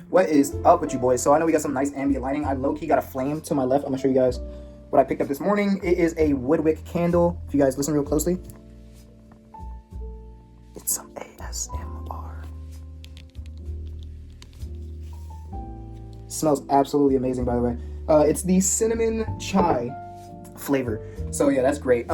What is up with you boys? So I know we got some nice ambient lighting. I low-key got a flame to my left. I'm gonna show you guys what I picked up this morning. It is a woodwick candle. If you guys listen real closely, it's some ASMR. Smells absolutely amazing, by the way. It's the cinnamon chai flavor. So yeah, that's great.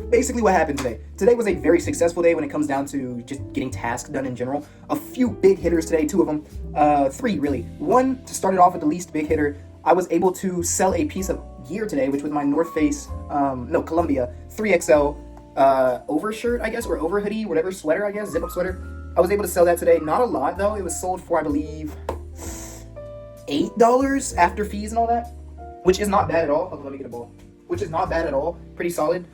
Basically what happened today. Today was a very successful day when it comes down to just getting tasks done in general. A few big hitters today, two of them, three really. One, to start it off with the least big hitter, I was able to sell a piece of gear today, which was my North Face, Columbia 3XL overshirt, I guess, or over hoodie, whatever, sweater, I guess, zip-up sweater. I was able to sell that today. Not a lot though. It was sold for, I believe, $8 after fees and all that, which is not bad at all. Oh, let me get a ball. Which is not bad at all. Pretty solid.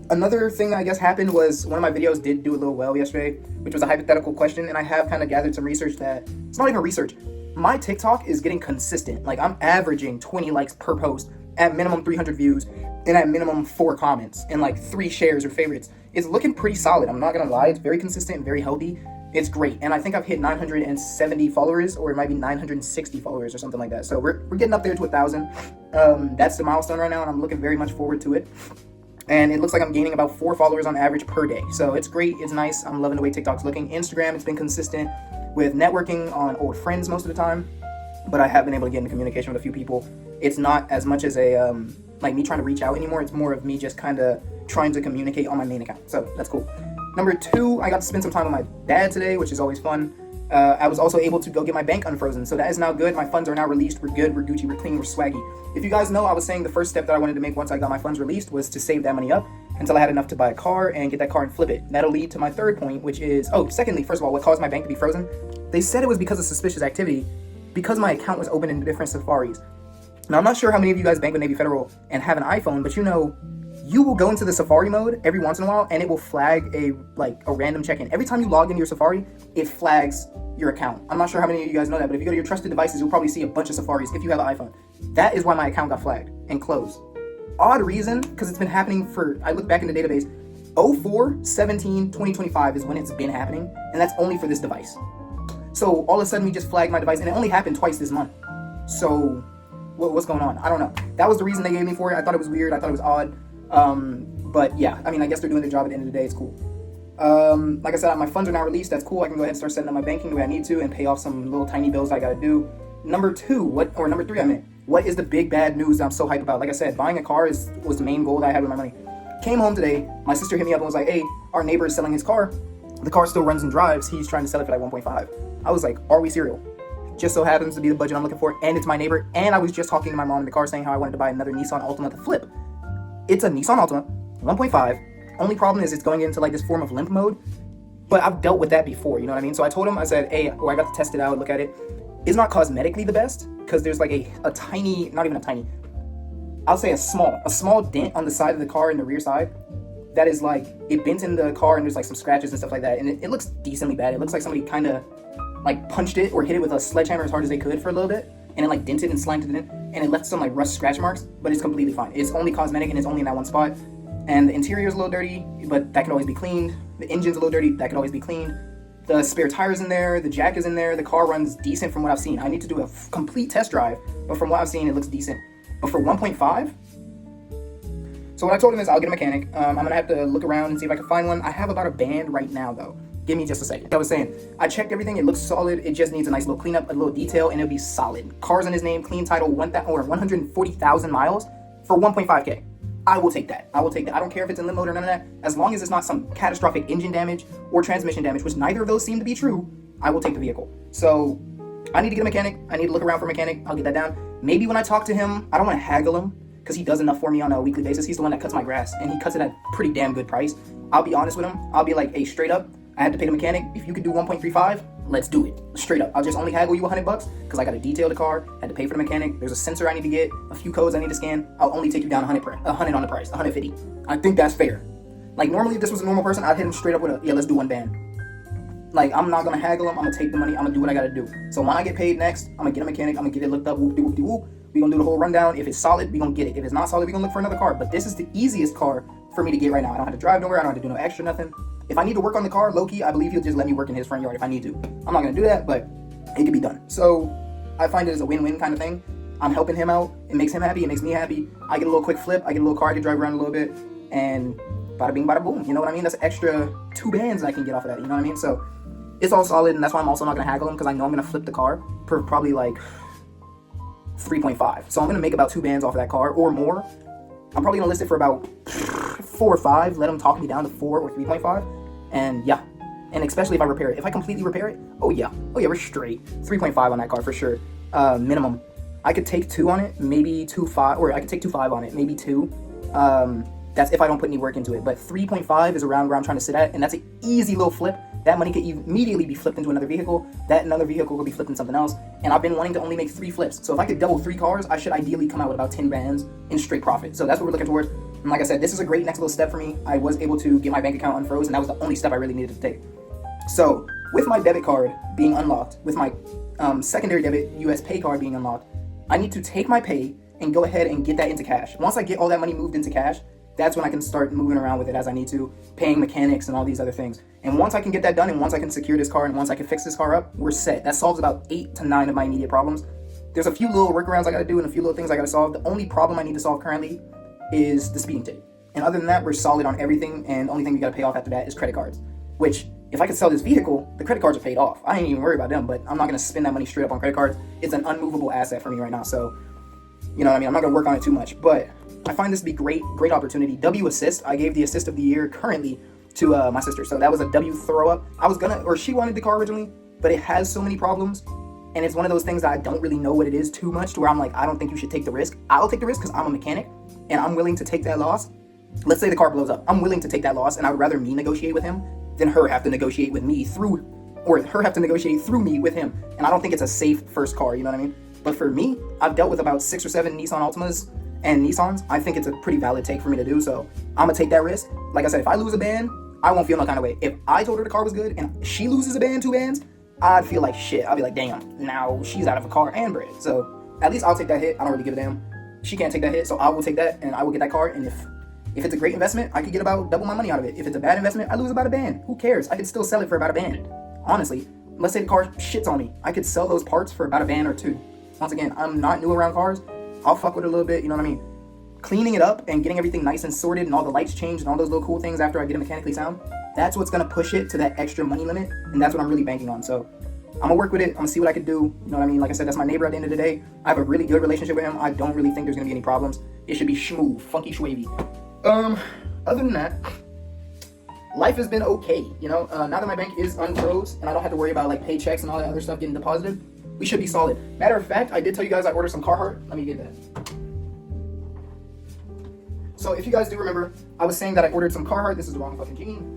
Another thing that I guess happened was one of my videos did do a little well yesterday, which was a hypothetical question, and I have kind of gathered some research that it's not even research. My TikTok is getting consistent. Like, I'm averaging 20 likes per post, at minimum 300 views, and at minimum 4 comments, and like 3 shares or favorites. It's looking pretty solid. I'm not gonna lie. It's very consistent, very healthy. It's great, and I think I've hit 970 followers, or it might be 960 followers or something like that. So we're getting up there to 1,000. That's the milestone right now, and I'm looking very much forward to it. And it looks like I'm gaining about 4 followers on average per day. So it's great, it's nice. I'm loving the way TikTok's looking. Instagram, it's been consistent with networking on old friends most of the time, but I have been able to get into communication with a few people. It's not as much as a like me trying to reach out anymore. It's more of me just kind of trying to communicate on my main account. So that's cool. Number 2, I got to spend some time with my dad today, which is always fun. I was also able to go get my bank unfrozen, so that is now good. My funds are now released. We're good. We're Gucci. We're clean. We're swaggy. If you guys know, I was saying the first step that I wanted to make once I got my funds released was to save that money up until I had enough to buy a car and get that car and flip it. That'll lead to my third point, which is, secondly, first of all, what caused my bank to be frozen? They said it was because of suspicious activity, because my account was open in different safaris. Now, I'm not sure how many of you guys bank with Navy Federal and have an iPhone, but you will go into the Safari mode every once in a while and it will flag a random check-in. Every time you log into your Safari, it flags your account. I'm not sure how many of you guys know that, but if you go to your trusted devices, you'll probably see a bunch of Safaris if you have an iPhone. That is why my account got flagged and closed. Odd reason, because it's been happening I looked back in the database, 04, 17, 2025 is when it's been happening, and that's only for this device. So all of a sudden we just flagged my device, and it only happened twice this month. So what's going on? I don't know. That was the reason they gave me for it. I thought it was weird. I thought it was odd. But yeah, I mean, I guess they're doing their job at the end of the day. It's cool. Like I said, my funds are now released. That's cool. I can go ahead and start setting up my banking the way I need to and pay off some little tiny bills I gotta do. Number 3, I meant. What is the big bad news that I'm so hyped about? Like I said, buying a car was the main goal that I had with my money. Came home today, my sister hit me up and was like, hey, our neighbor is selling his car. The car still runs and drives. He's trying to sell it for like 1.5. I was like, are we serial? Just so happens to be the budget I'm looking for, and it's my neighbor, and I was just talking to my mom in the car saying how I wanted to buy another Nissan Altima to flip. It's a Nissan Altima, 1.5. Only problem is it's going into like this form of limp mode, but I've dealt with that before, you know what I mean? So I told him, I said, hey, I got to test it out, look at it. It's not cosmetically the best, because there's like a tiny, not even a tiny, I'll say a small dent on the side of the car in the rear side. That is like, it bends in the car and there's like some scratches and stuff like that, and it looks decently bad. It looks like somebody kind of like punched it or hit it with a sledgehammer as hard as they could for a little bit, and it like dented and slimed it in, and it left some like rust scratch marks, but it's completely fine. It's only cosmetic and it's only in that one spot. And the interior is a little dirty, but that can always be cleaned. The engine's a little dirty, that can always be cleaned. The spare tire's in there, the jack is in there, the car runs decent from what I've seen. I need to do a complete test drive, but from what I've seen, it looks decent. But for 1.5, so what I told him is I'll get a mechanic. I'm gonna have to look around and see if I can find one. I have about a band right now though. Give me just a second. Like I was saying, I checked everything, it looks solid, it just needs a nice little cleanup, a little detail, and it'll be solid. Car's in his name, clean title, 140,000 miles for 1.5K. I will take that. I don't care if it's in limp mode or none of that. As long as it's not some catastrophic engine damage or transmission damage, which neither of those seem to be true, I will take the vehicle. So I need to get a mechanic. I need to look around for a mechanic. I'll get that down. Maybe when I talk to him, I don't want to haggle him because he does enough for me on a weekly basis. He's the one that cuts my grass, and he cuts it at a pretty damn good price. I'll be honest with him. I'll be like, hey, straight up, I had to pay the mechanic. If you could do 1.35, let's do it. Straight up. I'll just only haggle you $100 because I got to detail the car, had to pay for the mechanic. There's a sensor I need to get, a few codes I need to scan. I'll only take you down 100 on the price, 150. I think that's fair. Like normally if this was a normal person, I'd hit him straight up with let's do one band. Like I'm not gonna haggle him, I'm gonna take the money, I'm gonna do what I gotta do. So when I get paid next, I'm gonna get a mechanic, I'm gonna get it looked up, whoop-de-whoop-de-whoop. We're gonna do the whole rundown. If it's solid, we're gonna get it. If it's not solid, we're gonna look for another car. But this is the easiest car for me to get right now. I don't have to drive nowhere, I don't have to do no extra nothing. If I need to work on the car, low-key, I believe he'll just let me work in his front yard if I need to. I'm not gonna do that, but it could be done. So I find it as a win-win kind of thing. I'm helping him out. It makes him happy. It makes me happy. I get a little quick flip. I get a little car I can drive around a little bit, and bada bing, bada boom. You know what I mean? That's an extra 2 bands I can get off of that. You know what I mean? So it's all solid, and that's why I'm also not gonna haggle him, because I know I'm gonna flip the car for probably like 3.5. So I'm gonna make about 2 bands off of that car or more. I'm probably gonna list it for about 4 or 5. Let him talk me down to 4 or 3.5, and yeah. And especially if I repair it. If I completely repair it, oh yeah, we're straight. 3.5 on that car for sure, minimum. I could take 2 on it, maybe 2.5, or I could take 2.5 on it, maybe 2. That's if I don't put any work into it. But 3.5 is around where I'm trying to sit at, and that's an easy little flip. That money could immediately be flipped into another vehicle. That another vehicle could be flipped into something else. And I've been wanting to only make 3 flips. So if I could double 3 cars, I should ideally come out with about 10 bands in straight profit. So that's what we're looking towards. And like I said, this is a great next little step for me. I was able to get my bank account unfroze, and that was the only step I really needed to take. So with my debit card being unlocked, with my secondary debit US pay card being unlocked, I need to take my pay and go ahead and get that into cash. Once I get all that money moved into cash, that's when I can start moving around with it as I need to, paying mechanics and all these other things. And once I can get that done, and once I can secure this car, and once I can fix this car up, we're set. That solves about 8 to 9 of my immediate problems. There's a few little workarounds I gotta do and a few little things I gotta solve. The only problem I need to solve currently is the speeding ticket. And other than that, we're solid on everything, and the only thing we gotta pay off after that is credit cards. Which, if I could sell this vehicle, the credit cards are paid off. I ain't even worried about them, but I'm not gonna spend that money straight up on credit cards. It's an unmovable asset for me right now, so you know what I mean? I'm not gonna work on it too much, but I find this to be great opportunity. W assist, I gave the assist of the year currently to my sister, so that was a W throw up. She wanted the car originally, but it has so many problems, and it's one of those things that I don't really know what it is too much, to where I'm like, I don't think you should take the risk. I'll take the risk because I'm a mechanic, and I'm willing to take that loss. Let's say the car blows up. I'm willing to take that loss, and I would rather me negotiate with him than her have to negotiate with me through, or her have to negotiate through me with him. And I don't think it's a safe first car, you know what I mean? But for me, I've dealt with about 6 or 7 Nissan Altimas and Nissans. I think it's a pretty valid take for me to do, so I'm gonna take that risk. Like I said, if I lose a band, I won't feel no kind of way. If I told her the car was good and she loses a band, 2 bands, I'd feel like shit. I'd be like, damn, now she's out of a car and bread. So at least I'll take that hit. I don't really give a damn. She can't take that hit, so I will take that, and I will get that car. And if it's a great investment, I could get about double my money out of it. If it's a bad investment, I lose about a band. Who cares? I could still sell it for about a band. Honestly, let's say the car shits on me, I could sell those parts for about a band or 2. Once again, I'm not new around cars. I'll fuck with it a little bit, you know what I mean? Cleaning it up and getting everything nice and sorted and all the lights changed and all those little cool things after I get it mechanically sound, that's what's gonna push it to that extra money limit, and that's what I'm really banking on. So I'm gonna work with it. I'm gonna see what I can do. You know what I mean? Like I said, that's my neighbor at the end of the day. I have a really good relationship with him. I don't really think there's gonna be any problems. It should be smooth, funky, schwavy. Other than that, life has been okay. You know, now that my bank is unfroze and I don't have to worry about like paychecks and all that other stuff getting deposited, we should be solid. Matter of fact, I did tell you guys I ordered some Carhartt. Let me get that. So if you guys do remember, I was saying that I ordered some Carhartt. This is the wrong fucking jean.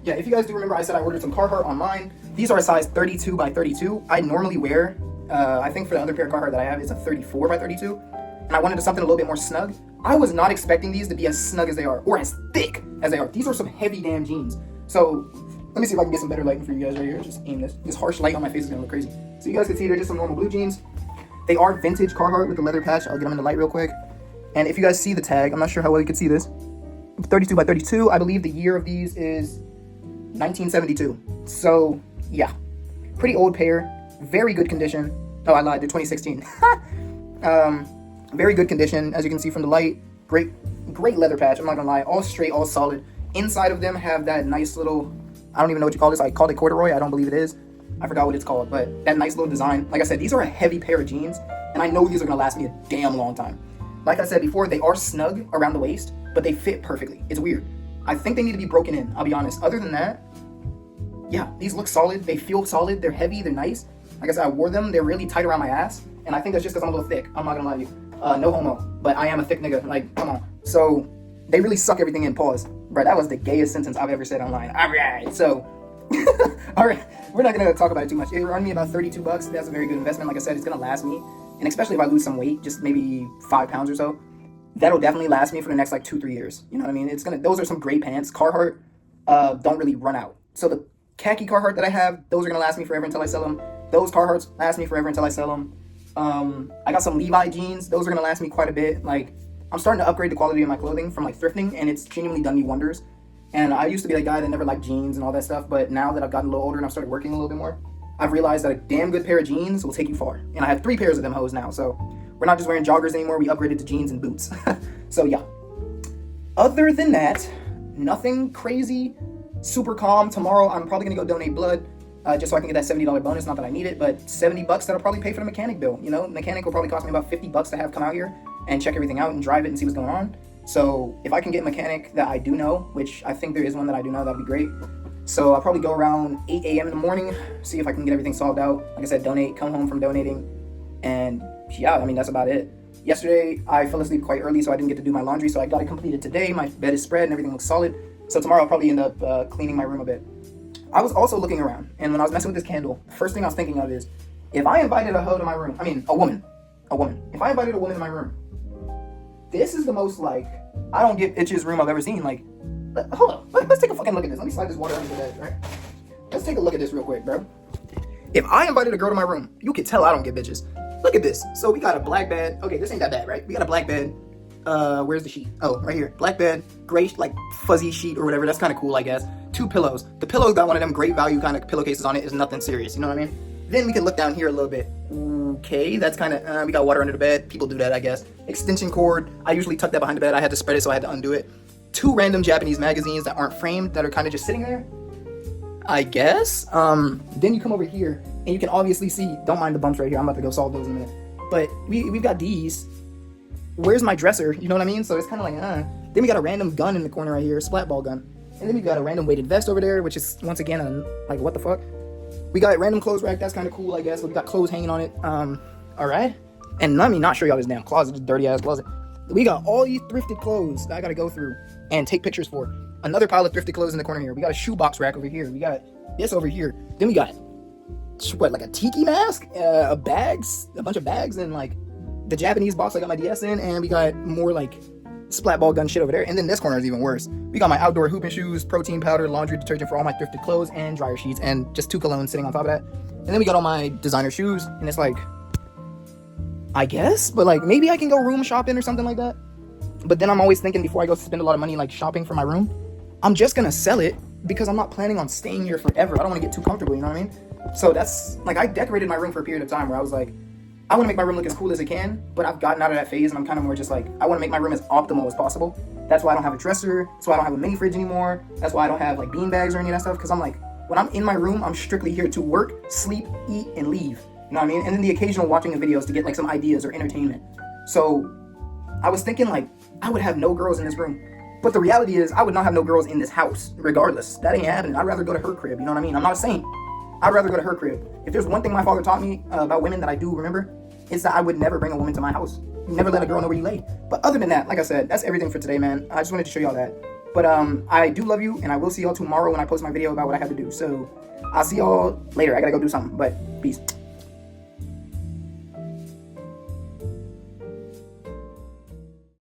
Yeah, if you guys do remember, I said I ordered some Carhartt online. These are a size 32 by 32. I normally wear, I think for the other pair of Carhartt that I have, it's a 34 by 32. And I wanted something a little bit more snug. I was not expecting these to be as snug as they are, or as thick as they are. These are some heavy damn jeans. So let me see if I can get some better lighting for you guys right here. Just aim this. This harsh light on my face is gonna look crazy. So you guys can see they're just some normal blue jeans. They are vintage Carhartt with the leather patch. I'll get them in the light real quick. And if you guys see the tag, I'm not sure how well you can see this. 32 by 32. I believe the year of these is 1972. So yeah, pretty old pair. Very good condition. Oh, I lied. They're 2016. Very good condition, as you can see from the light. Great leather patch. I'm not gonna lie. All straight, all solid. Inside of them have that nice little, I don't even know what you call this. I called it corduroy. I don't believe it is. I forgot what it's called, but that nice little design. Like I said, these are a heavy pair of jeans, and I know these are gonna last me a damn long time. Like I said before, they are snug around the waist, but they fit perfectly. It's weird. I think they need to be broken in, I'll be honest. Other than that, yeah, these look solid. They feel solid. They're heavy. They're nice. Like I said, I wore them. They're really tight around my ass, and I think that's just because I'm a little thick. I'm not gonna lie to you. No homo, but I am a thick nigga. Like, come on. So they really suck everything in. Pause. Bro, that was the gayest sentence I've ever said online. All right, so all right, we're not gonna talk about it too much. It run me about $32. That's a very good investment. Like I said, it's gonna last me, and especially if I lose some weight, just maybe 5 pounds or so, that'll definitely last me for the next like 2-3 years. You know what I mean? It's gonna. Those are some great pants. Carhartt don't really run out. So the khaki Carhartt that I have, those are gonna last me forever until I sell them. Those Carhartts last me forever until I sell them. I got some Levi jeans. Those are gonna last me quite a bit. Like, I'm starting to upgrade the quality of my clothing from like thrifting, and it's genuinely done me wonders. And I used to be that guy that never liked jeans and all that stuff, but now that I've gotten a little older and I've started working a little bit more, I've realized that a damn good pair of jeans will take you far. And I have 3 pairs of them hoes now, so we're not just wearing joggers anymore, we upgraded to jeans and boots. So yeah. Other than that, nothing crazy, super calm. Tomorrow I'm probably gonna go donate blood, just so I can get that $70 bonus. Not that I need it, but $70 that'll probably pay for the mechanic bill. You know, mechanic will probably cost me about $50 to have come out here and check everything out and drive it and see what's going on. So if I can get a mechanic that I do know, which I think there is one that I do know, that'd be great. So I'll probably go around 8 a.m. in the morning, see if I can get everything solved out. Like I said, donate, come home from donating, and yeah, I mean, that's about it. Yesterday, I fell asleep quite early, so I didn't get to do my laundry, so I got it completed today. My bed is spread and everything looks solid. So tomorrow I'll probably end up cleaning my room a bit. I was also looking around, and when I was messing with this candle, the first thing I was thinking of is, if I invited a hoe to my room, I mean, a woman. If I invited a woman to my room, this is the most, like, I don't get itches room I've ever seen. Like, hold on, let's take a fucking look at this. Let me slide this water under the bed, right? Let's take a look at this real quick, bro. If I invited a girl to my room, you could tell I don't get bitches. Look at this. So we got a black bed. Okay, this ain't that bad, right? We got a black bed. Where's the sheet? Oh, right here. Black bed, gray, like fuzzy sheet or whatever. That's kind of cool, I guess. 2 pillows. The pillow's got one of them great value kind of pillowcases on it. It's nothing serious, you know what I mean? Then we can look down here a little bit. Okay, that's kind of, we got water under the bed. People do that, I guess. Extension cord. I usually tuck that behind the bed. I had to spread it, so I had to undo it. 2 random Japanese magazines that aren't framed, that are kind of just sitting there, I guess. Then you come over here, and you can obviously see, don't mind the bumps right here. I'm about to go solve those in a minute. But we've got these. Where's my dresser? You know what I mean? So it's kind of like, Then we got a random gun in the corner right here, splat ball gun. And then we got a random weighted vest over there, which is, once again, like, what the fuck? We got random clothes rack. That's kind of cool, I guess. We got clothes hanging on it. All right. And let me not show y'all this damn closet, this dirty ass closet. We got all these thrifted clothes that I got to go through and take pictures for. Another pile of thrifted clothes in the corner here. We got a shoebox rack over here. We got this over here. Then we got, what, like a tiki mask? A bunch of bags, and like the Japanese box I got my DS in, and we got more like splat ball gun shit over there. And then this corner is even worse. We got my outdoor hooping shoes, protein powder, laundry detergent for all my thrifted clothes, and dryer sheets, and just 2 colognes sitting on top of that. And then we got all my designer shoes, and it's like, I guess, but like maybe I can go room shopping or something like that. But then I'm always thinking, before I go spend a lot of money like shopping for my room, I'm just gonna sell it because I'm not planning on staying here forever. I don't want to get too comfortable, you know what I mean? So that's, like, I decorated my room for a period of time where I was like, I want to make my room look as cool as it can, but I've gotten out of that phase, and I'm kind of more just like, I want to make my room as optimal as possible. That's why I don't have a dresser. That's why I don't have a mini fridge anymore. That's why I don't have like bean bags or any of that stuff, because I'm like, when I'm in my room, I'm strictly here to work, sleep, eat, and leave. You know what I mean? And then the occasional watching of videos to get like some ideas or entertainment. So I was thinking, like, I would have no girls in this room. But the reality is, I would not have no girls in this house, regardless. That ain't happening. I'd rather go to her crib, you know what I mean? I'm not a saint. I'd rather go to her crib. If there's one thing my father taught me about women that I do remember, it's that I would never bring a woman to my house. Never let a girl know where you lay. But other than that, like I said, that's everything for today, man. I just wanted to show y'all that. But I do love you, and I will see y'all tomorrow when I post my video about what I have to do. So I'll see y'all later. I gotta go do something, but peace.